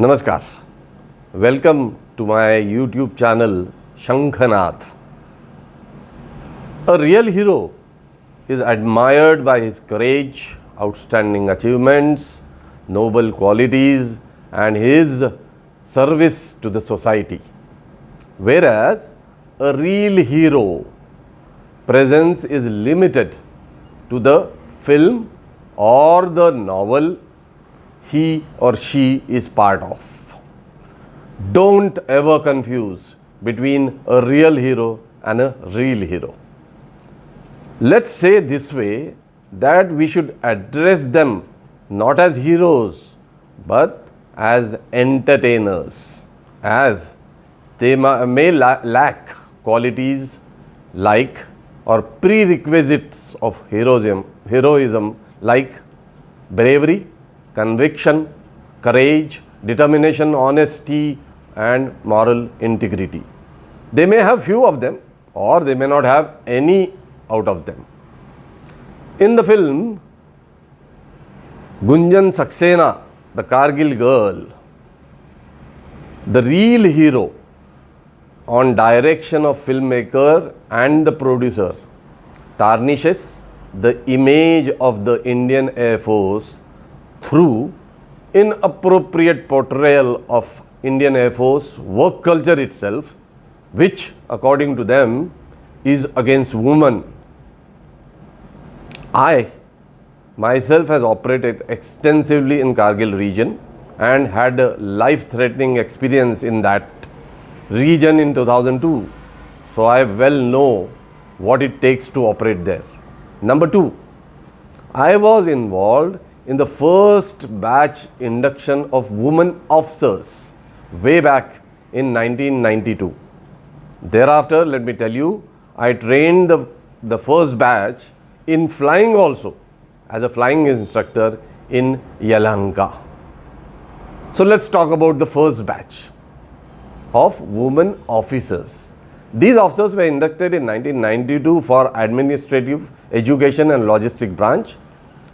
Namaskar. Welcome to my YouTube channel Shankhanath. A real hero is admired by his courage, outstanding achievements, noble qualities and his service to the society. Whereas a real hero presence is limited to the film or the novel he or she is part of. Don't ever confuse between a real hero and a real hero. Let's say this way that we should address them not as heroes but as entertainers, as they may lack qualities like or prerequisites of heroism like bravery, conviction, courage, determination, honesty and moral integrity. They may have few of them or they may not have any out of them. In the film, Gunjan Saxena, the Kargil girl, the real hero on direction of filmmaker and the producer tarnishes the image of the Indian Air Force through inappropriate portrayal of Indian Air Force work culture itself, which according to them is against women. I myself has operated extensively in Kargil region and had a life-threatening experience in that region in 2002. So I well know what it takes to operate there. Number two, I was involved in the first batch induction of women officers way back in 1992. Thereafter, let me tell you, I trained the first batch in flying also as a flying instructor in Yelahanka. So let's talk about the first batch of women officers. These officers were inducted in 1992 for administrative, education and logistic branch,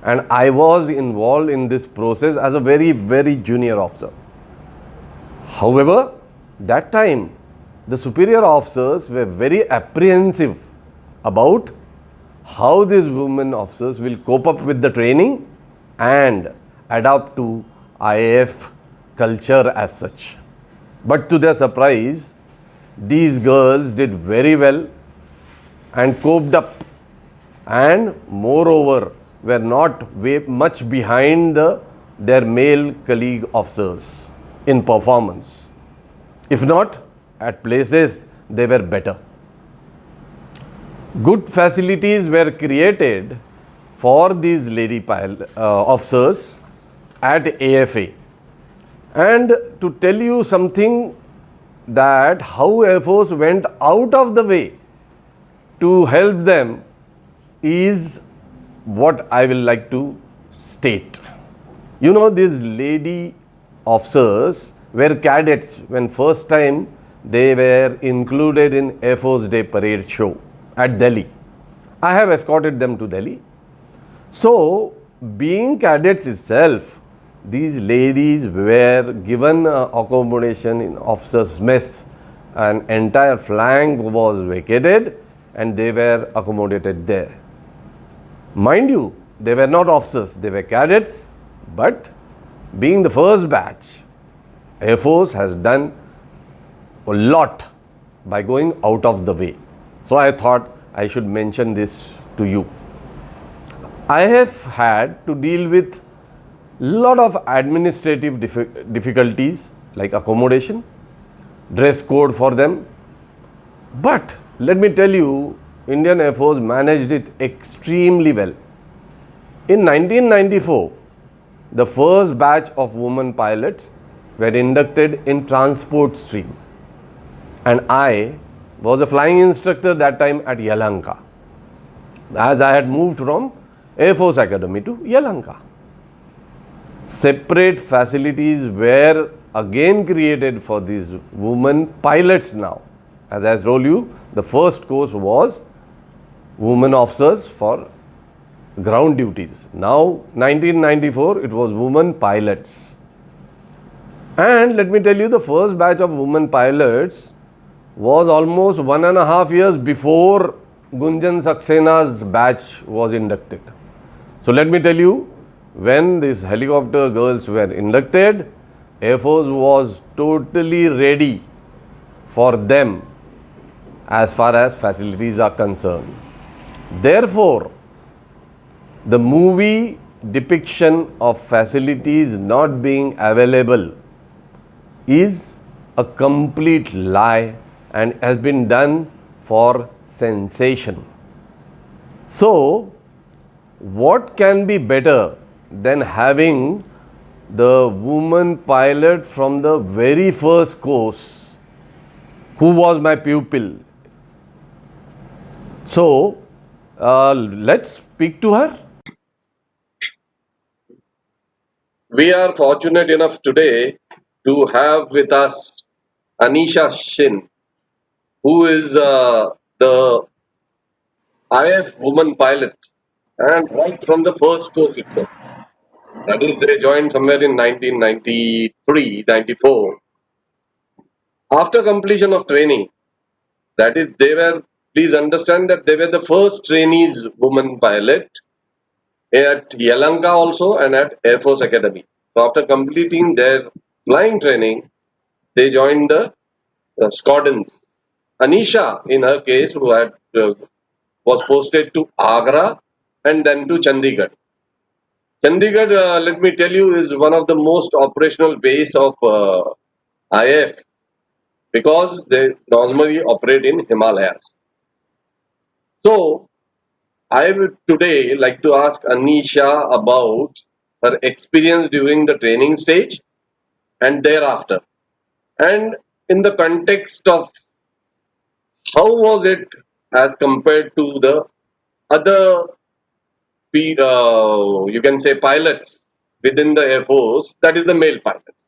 and I was involved in this process as a very junior officer. However, that time the superior officers were very apprehensive about how these women officers will cope up with the training and adapt to IAF culture as such. But to their surprise, these girls did very well and coped up, and moreover were not much behind their male colleague officers in performance. If not, at places they were better. Good facilities were created for these lady officers at AFA. And to tell you something that how Air Force went out of the way to help them is what I will like to state. You know, these lady officers were cadets when first time they were included in Air Force Day parade show at Delhi. I have escorted them to Delhi. So, being cadets itself, these ladies were given accommodation in officers' mess. An entire flank was vacated and they were accommodated there. Mind you, they were not officers, they were cadets, but being the first batch, Air Force has done a lot by going out of the way. So I thought I should mention this to you. I have had to deal with lot of administrative difficulties like accommodation, dress code for them. But let me tell you, Indian Air Force managed it extremely well. In 1994, the first batch of women pilots were inducted in transport stream, and I was a flying instructor that time at Yelahanka, as I had moved from Air Force Academy to Yelahanka. Separate facilities were again created for these women pilots now. As I told you, the first course was women officers for ground duties. Now, 1994, it was women pilots. And let me tell you, the first batch of women pilots was almost 1.5 years before Gunjan Saksena's batch was inducted. So let me tell you, when these helicopter girls were inducted, Air Force was totally ready for them as far as facilities are concerned. Therefore, the movie depiction of facilities not being available is a complete lie and has been done for sensation. So, what can be better than having the woman pilot from the very first course who was my pupil? So, let's speak to her. We are fortunate enough today to have with us Anisha Shin, who is the IF woman pilot, and right from the first course itself. That is, they joined somewhere in 1993, 94. After completion of training, that is, they were, please understand that they were the first trainees woman pilot at Yelahanka also and at Air Force Academy. So after completing their flying training, they joined the squadrons. Anisha, in her case, who had was posted to Agra and then to Chandigarh. Chandigarh, let me tell you, is one of the most operational base of IF because they normally operate in Himalayas. So, I would today like to ask Anisha about her experience during the training stage and thereafter. And in the context of how was it as compared to the other, you can say, pilots within the Air Force, that is the male pilots.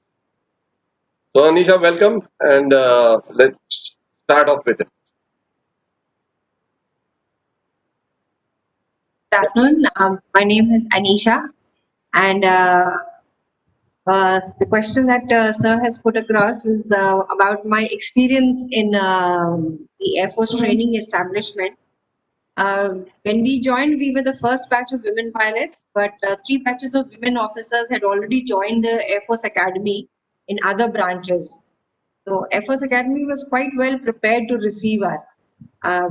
So, Anisha, welcome, and let's start off with it. Good afternoon. My name is Anisha, and the question that Sir has put across is about my experience in the Air Force training establishment. When we joined, we were the first batch of women pilots, but three batches of women officers had already joined the Air Force Academy in other branches. So Air Force Academy was quite well prepared to receive us.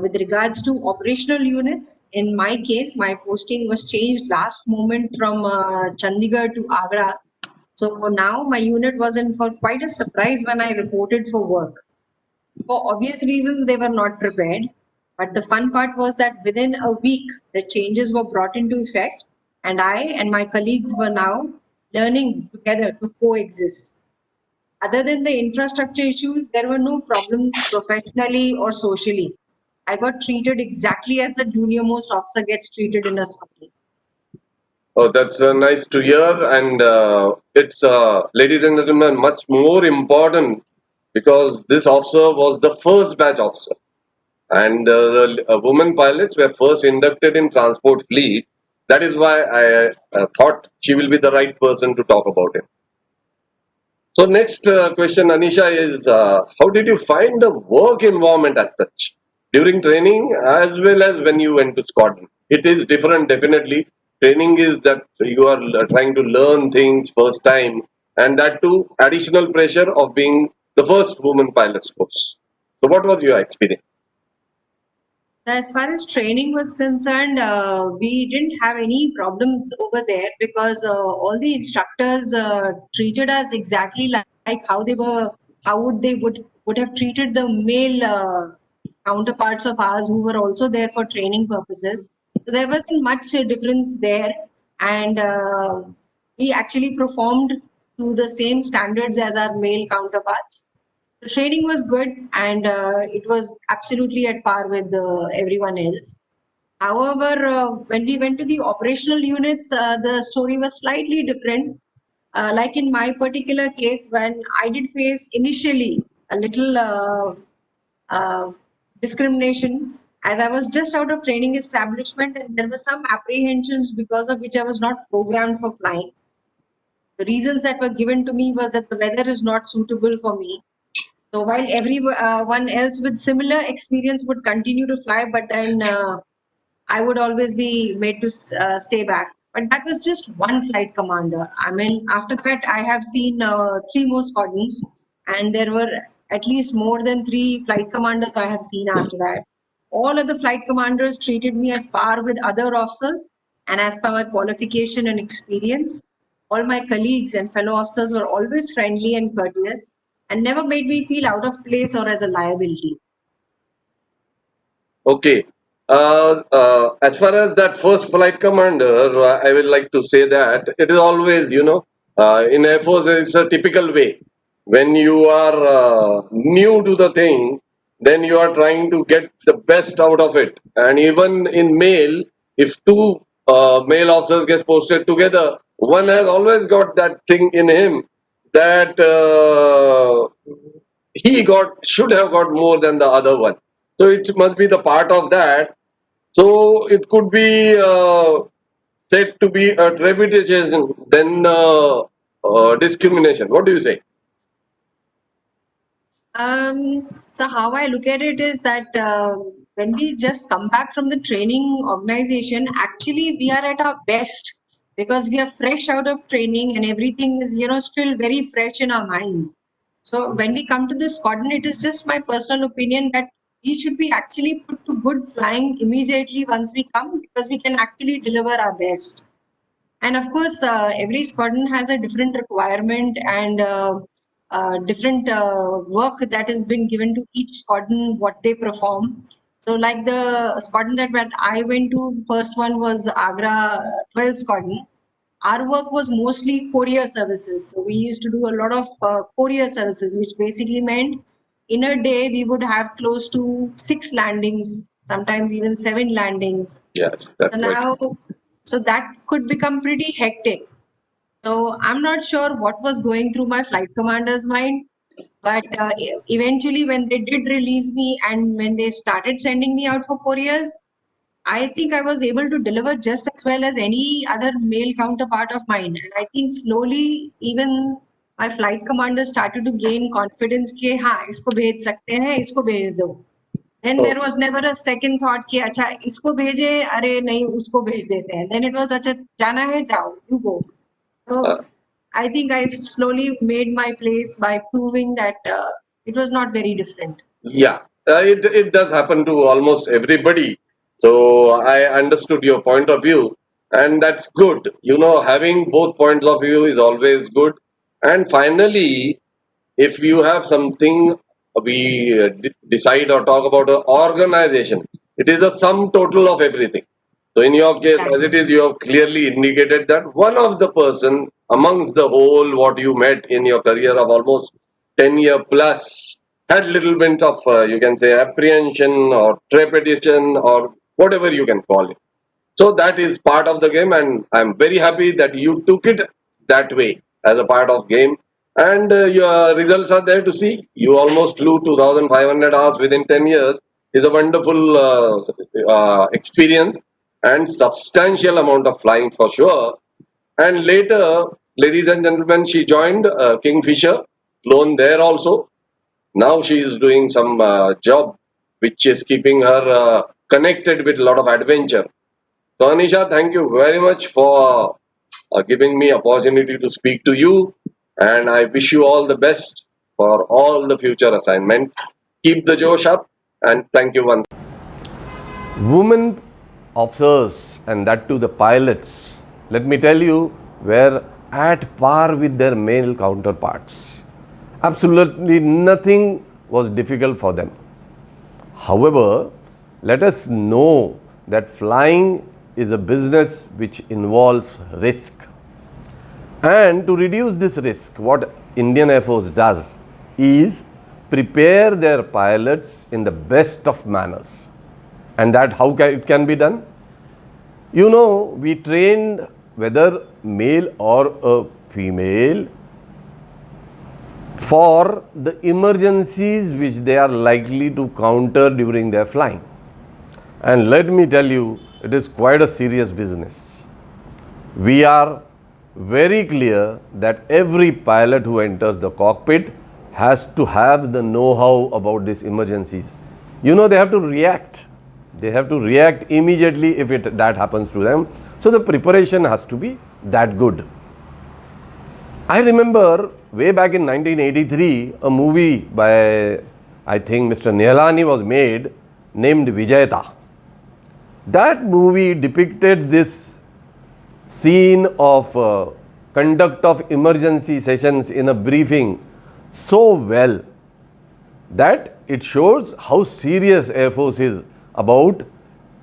With regards to operational units, in my case, my posting was changed last moment from Chandigarh to Agra. So now my unit was in for quite a surprise when I reported for work. For obvious reasons, they were not prepared. But the fun part was that within a week, the changes were brought into effect, and I and my colleagues were now learning together to coexist. Other than the infrastructure issues, there were no problems professionally or socially. I got treated exactly as the junior most officer gets treated in a company. Oh, that's nice to hear, and it's, ladies and gentlemen, much more important because this officer was the first batch officer, and the women pilots were first inducted in transport fleet. That is why I thought she will be the right person to talk about it. So next question, Anisha, is how did you find the work environment as such during training as well as when you went to squadron? It is different, definitely. Training is that you are trying to learn things first time, and that too additional pressure of being the first woman pilot course. So what was your experience? As far as training was concerned, we didn't have any problems over there because all the instructors treated us exactly like how they were, how would have treated the male counterparts of ours who were also there for training purposes. So there wasn't much difference there, and we actually performed to the same standards as our male counterparts. The training was good, and it was absolutely at par with everyone else. However, when we went to the operational units, the story was slightly different. Like in my particular case, when I did face initially a little uh, discrimination, as I was just out of training establishment, and there were some apprehensions because of which I was not programmed for flying. The reasons that were given to me was that the weather is not suitable for me. So while everyone else with similar experience would continue to fly, but then I would always be made to stay back. But that was just one flight commander. I mean, after that, I have seen three more squadrons, and there were at least more than three flight commanders I have seen after that. All of the flight commanders treated me at par with other officers, and as per my qualification and experience, all my colleagues and fellow officers were always friendly and courteous and never made me feel out of place or as a liability. Okay. As far as that first flight commander, I would like to say that it is always, in Air Force, it's a typical way. When you are new to the thing, then you are trying to get the best out of it. And even in male, if two male officers get posted together, one has always got that thing in him that he should have got more than the other one. So it must be the part of that. So it could be said to be a trepidation than discrimination. What do you say? So how I look at it is that when we just come back from the training organization, actually we are at our best because we are fresh out of training and everything is, still very fresh in our minds. So when we come to the squadron, it is just my personal opinion that we should be actually put to good flying immediately once we come because we can actually deliver our best. And of course, every squadron has a different requirement and different work that has been given to each squadron, what they perform. So, like the squadron that I went to, first one was Agra 12 Squadron. Our work was mostly courier services. So, we used to do a lot of courier services, which basically meant in a day we would have close to 6 landings, sometimes even 7 landings. Yes, So that's right. now, so that could become pretty hectic. So I'm not sure what was going through my flight commander's mind, but eventually when they did release me and when they started sending me out for couriers, I think I was able to deliver just as well as any other male counterpart of mine. And I think slowly even my flight commander started to gain confidence कि हाँ इसको भेज सकते हैं, इसको भेज दो. Then there was never a second thought कि अच्छा इसको भेजे अरे नहीं उसको भेज देते हैं. Then it was अच्छा जाना है जाओ you go. So Uh, I think I slowly made my place by proving that it was not very different. yeah, it does happen to almost everybody. So I understood your point of view, and that's good. Having both points of view is always good. And finally, if you have something we decide or talk about an organization, it is a sum total of everything. So in your case, as it Exactly. is, you have clearly indicated that one of the person amongst the whole what you met in your career of almost 10-year plus had little bit of you can say apprehension or trepidation or whatever you can call it. So that is part of the game, and I'm very happy that you took it that way as a part of game. And your results are there to see. You almost flew 2,500 hours within 10 years. Is a wonderful experience and substantial amount of flying for sure. And later, ladies and gentlemen, she joined Kingfisher, flown there also. Now she is doing some job which is keeping her connected with a lot of adventure. So Anisha, thank you very much for giving me opportunity to speak to you, and I wish you all the best for all the future assignments. Keep the Josh up, and thank you once. Women officers, and that too the pilots, let me tell you, were at par with their male counterparts. Absolutely nothing was difficult for them. However, let us know that flying is a business which involves risk. And to reduce this risk, what Indian Air Force does is prepare their pilots in the best of manners. And that how it can be done? We trained whether male or a female for the emergencies which they are likely to counter during their flying. And let me tell you, it is quite a serious business. We are very clear that every pilot who enters the cockpit has to have the know-how about these emergencies. You know, they have to react. They have to react immediately if that happens to them. So the preparation has to be that good. I remember way back in 1983, a movie by, I think, Mr. Nihalani was made named Vijayata. That movie depicted this scene of conduct of emergency sessions in a briefing so well that it shows how serious Air Force is about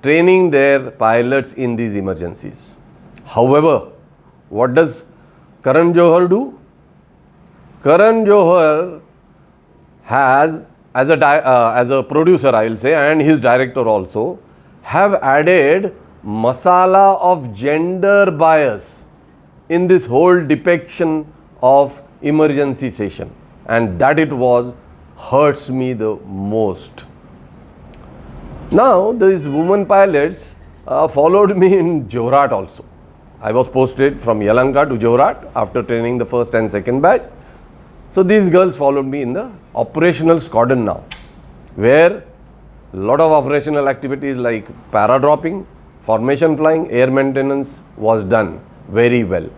training their pilots in these emergencies. However, what does Karan Johar do? Karan Johar has, as a producer, I will say, and his director also, have added masala of gender bias in this whole depiction of emergency session, and that it was hurts me the most. Now, these women pilots followed me in Jorhat also. I was posted from Yelahanka to Jorhat after training the first and second batch. So, these girls followed me in the operational squadron now, where a lot of operational activities like para-dropping, formation flying, air maintenance was done very well.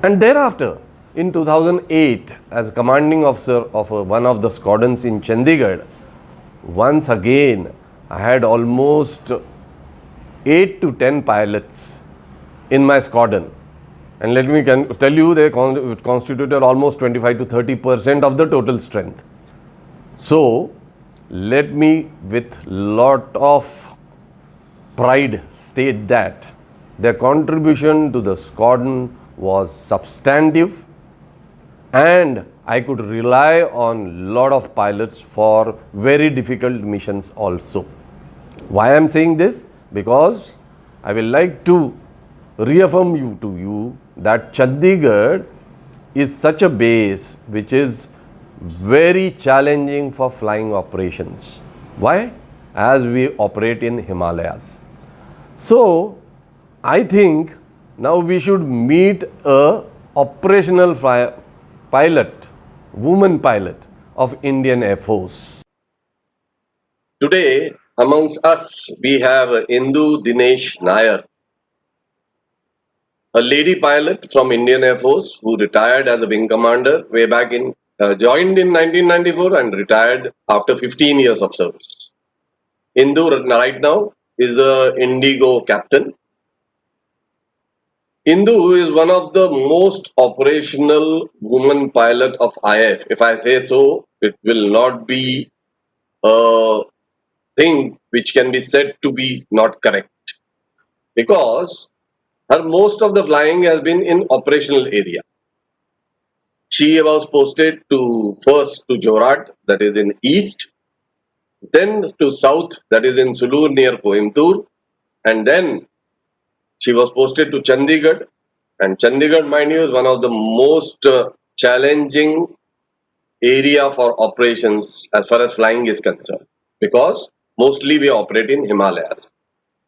And thereafter, in 2008, as commanding officer of one of the squadrons in Chandigarh, once again I had almost 8 to 10 pilots in my squadron. And let me tell you, they constituted almost 25 to 30% of the total strength. So, let me with lot of pride state that their contribution to the squadron was substantive, and I could rely on lot of pilots for very difficult missions also. Why I am saying this? Because I will like to reaffirm you that Chandigarh is such a base which is very challenging for flying operations. Why? As we operate in Himalayas. So, I think now we should meet a operational pilot, woman pilot of Indian Air Force. Today, amongst us, we have Indu Dinesh Nair, a lady pilot from Indian Air Force who retired as a wing commander way back in, joined in 1994 and retired after 15 years of service. Indu right now is a Indigo captain. Indu is one of the most operational woman pilot of IF. If I say so, it will not be a thing which can be said to be not correct, because her most of the flying has been in operational area. She was posted to first to Jorhat, that is in east, then to south, that is in Sulur near Coimbatore, and then she was posted to Chandigarh. And Chandigarh, mind you, is one of the most challenging area for operations as far as flying is concerned, because mostly we operate in Himalayas.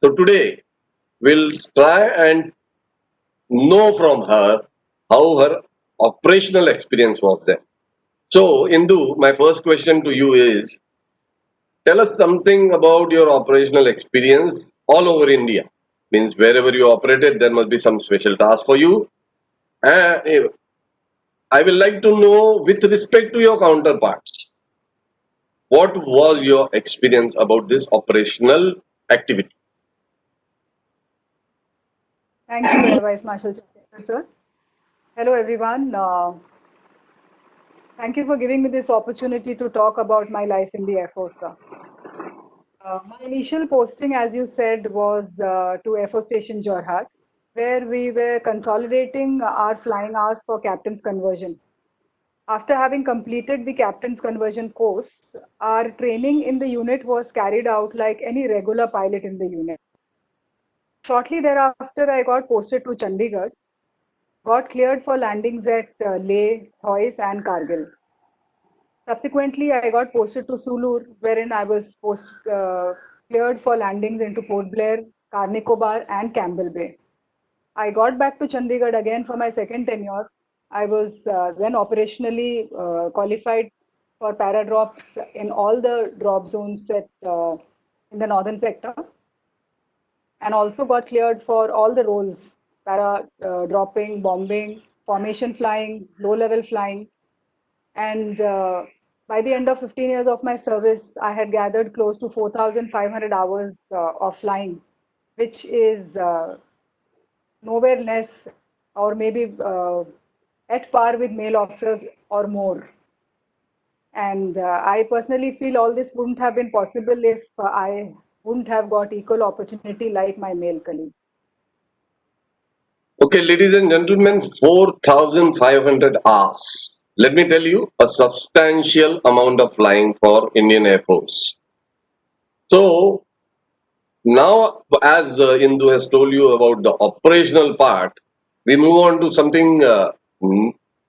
So today we'll try and know from her how her operational experience was there. So, Indu, my first question to you is, tell us something about your operational experience all over India. Means wherever you operated, there must be some special task for you. And I will like to know, with respect to your counterparts, what was your experience about this operational activity? Thank you, Air Vice Marshal Chandra, sir. Hello, everyone. Thank you for giving me this opportunity to talk about my life in the Air Force, sir. My initial posting, as you said, was to Air Force Station Jorhat, where we were consolidating our flying hours for captain's conversion. After having completed the captain's conversion course, our training in the unit was carried out like any regular pilot in the unit. Shortly thereafter, I got posted to Chandigarh, got cleared for landings at Leh, Thois, and Kargil. Subsequently, I got posted to Sulur, wherein I was cleared for landings into Port Blair, Car Nicobar, and Campbell Bay. I got back to Chandigarh again for my second tenure. I was then operationally qualified for para drops in all the drop zones in the northern sector, and also got cleared for all the roles: para dropping, bombing, formation flying, low level flying. And by the end of 15 years of my service, I had gathered close to 4,500 hours of flying, which is nowhere less, or maybe at par with male officers or more. And I personally feel all this wouldn't have been possible if I wouldn't have got equal opportunity like my male colleagues. Okay, ladies and gentlemen, 4,500 hours. Let me tell you, a substantial amount of flying for Indian Air Force. So, now, as Indu has told you about the operational part, we move on to something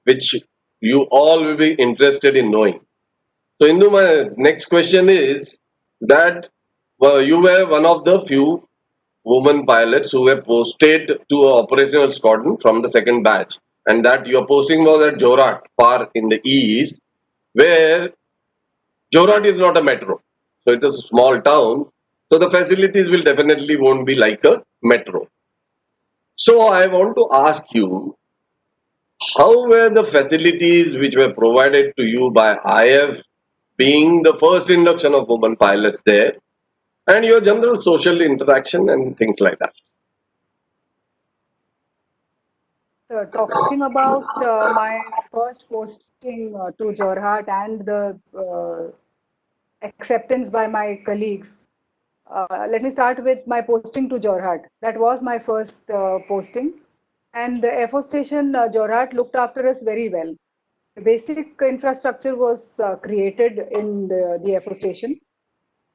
which you all will be interested in knowing. So, Indu, my next question is that you were one of the few women pilots who were posted to a operational squadron from the second batch, and that your posting was at Jorat, far in the east, where Jorat is not a metro, so it is a small town. So the facilities will definitely won't be like a metro. So I want to ask you, how were the facilities which were provided to you by IF, being the first induction of women pilots there, and your general social interaction and things like that? Talking about my first posting to Jorhat and the acceptance by my colleagues, let me start with my posting to Jorhat. That was my first posting. And the Air Force Station Jorhat looked after us very well. The basic infrastructure was created in the Air Force Station.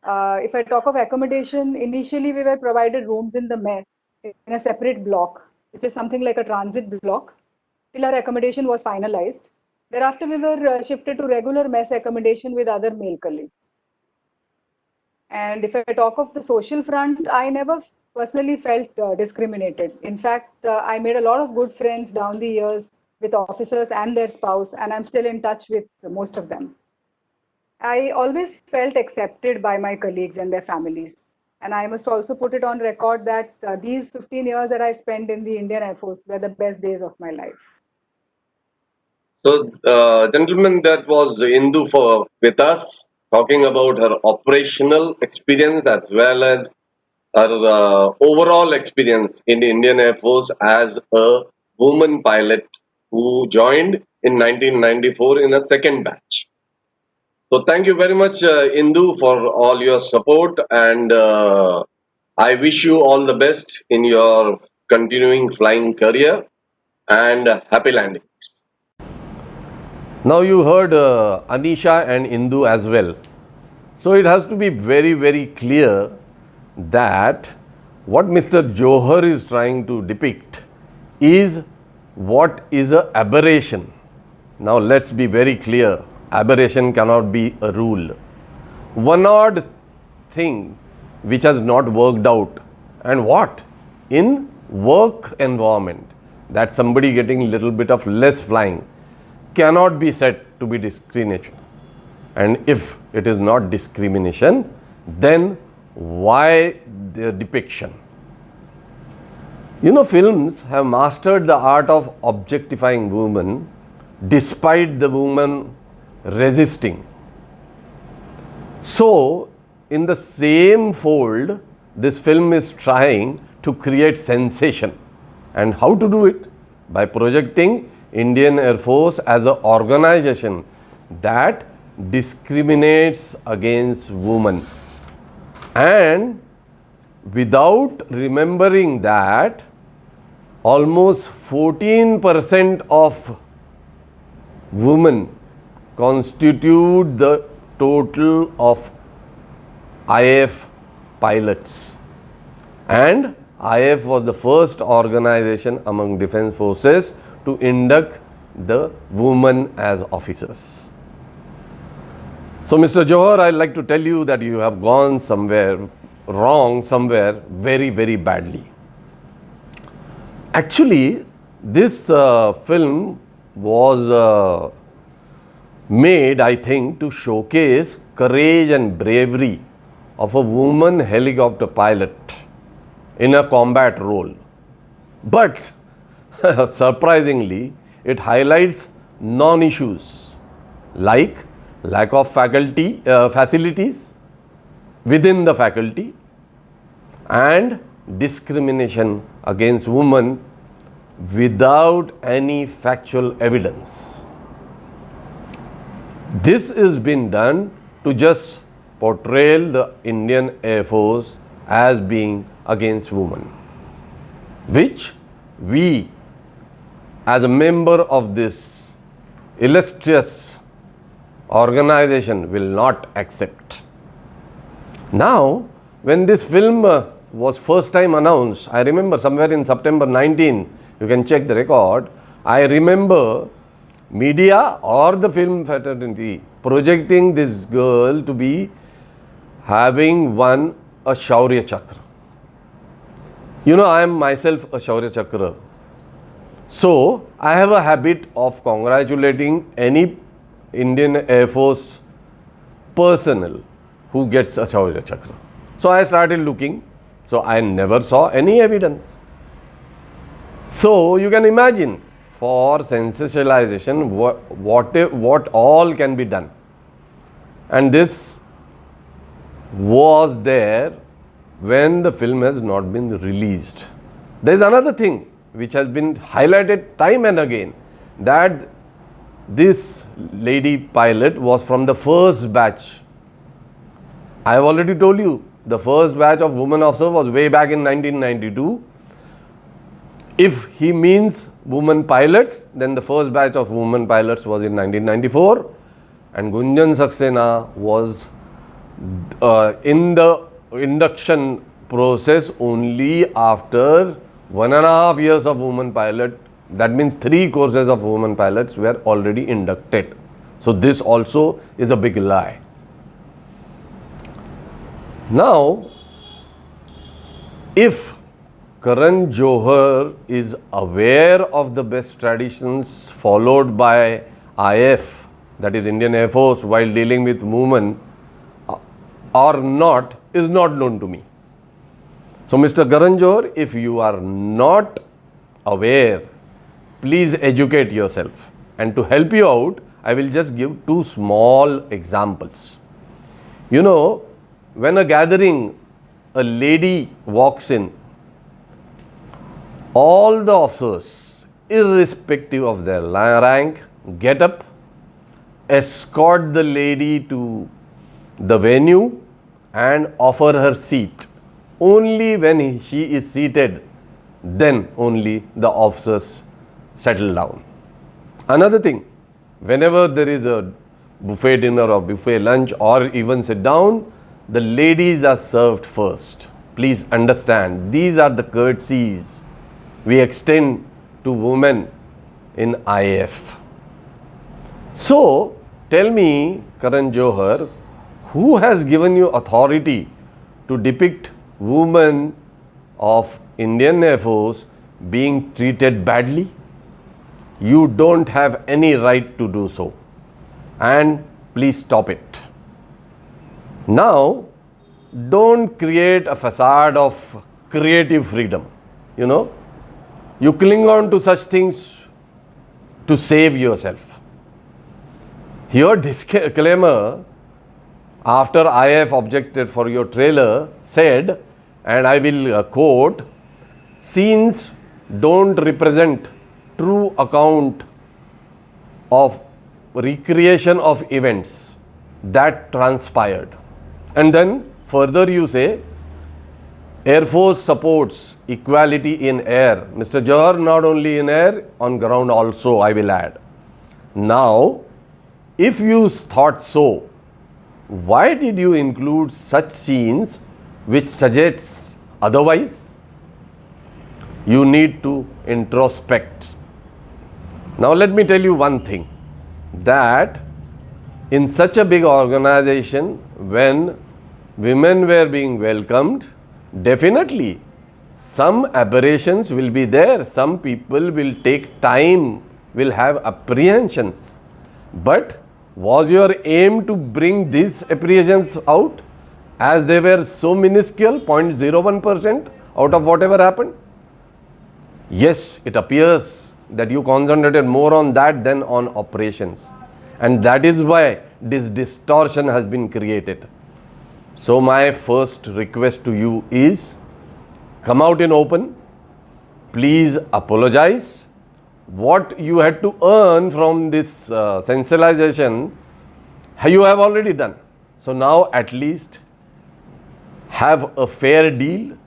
If I talk of accommodation, initially we were provided rooms in the mess in a separate block, which is something like a transit block, till our accommodation was finalized. Thereafter, we were shifted to regular mess accommodation with other male colleagues. And if I talk of the social front, I never personally felt discriminated. In fact, I made a lot of good friends down the years with officers and their spouse, and I'm still in touch with most of them. I always felt accepted by my colleagues and their families. And I must also put it on record that these 15 years that I spent in the Indian Air Force were the best days of my life. So, gentlemen, that was Indu for with us talking about her operational experience as well as her overall experience in the Indian Air Force as a woman pilot who joined in 1994 in a second batch. So, thank you very much, Indu, for all your support, and I wish you all the best in your continuing flying career and happy landings. Now you heard Anisha and Indu as well. So it has to be very, very clear that what Mr. Johar is trying to depict is what is a aberration. Now let's be very clear. Aberration cannot be a rule. One odd thing which has not worked out, and what? In work environment, that somebody getting little bit of less flying cannot be said to be discrimination. And if it is not discrimination, then why the depiction? You know, films have mastered the art of objectifying women despite the woman resisting. So, in the same fold, this film is trying to create sensation. And how to do it? By projecting Indian Air Force as an organization that discriminates against women. And without remembering that almost 14% of women constitute the total of IF pilots. And IF was the first organization among defense forces to induct the women as officers. So, Mr. Johar, I'd like to tell you that you have gone somewhere wrong, somewhere very, very badly. Actually, this film was made, I think, to showcase courage and bravery of a woman helicopter pilot in a combat role. But surprisingly, it highlights non-issues like lack of facilities within the faculty and discrimination against women without any factual evidence. This is been done to just portray the Indian Air Force as being against women, which we as a member of this illustrious organization will not accept. Now, when this film was first time announced, I remember somewhere in September 19, you can check the record, I remember media or the film fraternity projecting this girl to be having won a Shaurya Chakra. You know, I am myself a Shaurya Chakra. So, I have a habit of congratulating any Indian Air Force personnel who gets a Shaurya Chakra. So, I started looking. So, I never saw any evidence. So, you can imagine for sensationalization what all can be done. And this was there when the film has not been released. There is another thing which has been highlighted time and again, that this lady pilot was from the first batch. I have already told you, the first batch of women officer was way back in 1992. If he means women pilots, then the first batch of women pilots was in 1994, and Gunjan Saxena was in the induction process only after 1.5 years of women pilot. That means 3 courses of women pilots were already inducted. So this also is a big lie. Now, if Karan Johar is aware of the best traditions followed by IF, that is Indian Air Force, while dealing with women or not, is not known to me. So, Mr. Karan Johar, if you are not aware, please educate yourself. And to help you out, I will just give 2 small examples. You know, when a gathering, a lady walks in, all the officers, irrespective of their rank, get up, escort the lady to the venue and offer her seat. Only when she is seated, then only the officers settle down. Another thing, whenever there is a buffet dinner or buffet lunch or even sit down, the ladies are served first. Please understand, these are the courtesies we extend to women in IF. So, tell me, Karan Johar, who has given you authority to depict women of Indian Air Force being treated badly? You don't have any right to do so. And please stop it. Now, don't create a facade of creative freedom. You know, you cling on to such things to save yourself. Your disclaimer after IF objected for your trailer said, and I will quote, "Scenes don't represent true account of recreation of events that transpired." And then further you say, Air Force supports equality in air. Mr. Johar, not only in air, on ground also, I will add. Now, if you thought so, why did you include such scenes which suggests otherwise? You need to introspect. Now, let me tell you one thing, that in such a big organization, when women were being welcomed, definitely some aberrations will be there. Some people will take time, will have apprehensions. But was your aim to bring these apprehensions out as they were so minuscule, 0.01% out of whatever happened? Yes, it appears that you concentrated more on that than on operations. And that is why this distortion has been created. So my first request to you is, come out in open. Please apologize. What you had to earn from this sensationalization, you have already done. So now at least have a fair deal.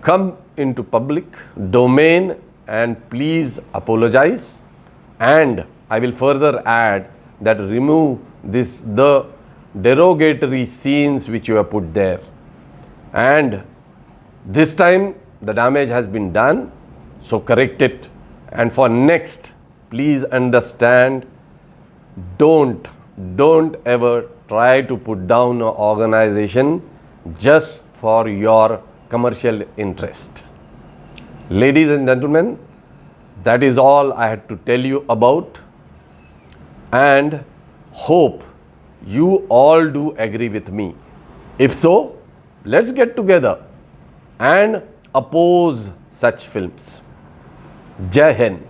Come into public domain and please apologize. And I will further add that remove the derogatory scenes which you have put there. And this time the damage has been done, so correct it. And for next, please understand, don't ever try to put down an organization just for your commercial interest. Ladies and gentlemen, that is all I had to tell you about, and hope you all do agree with me. If so, let's get together and oppose such films. Jai Hind.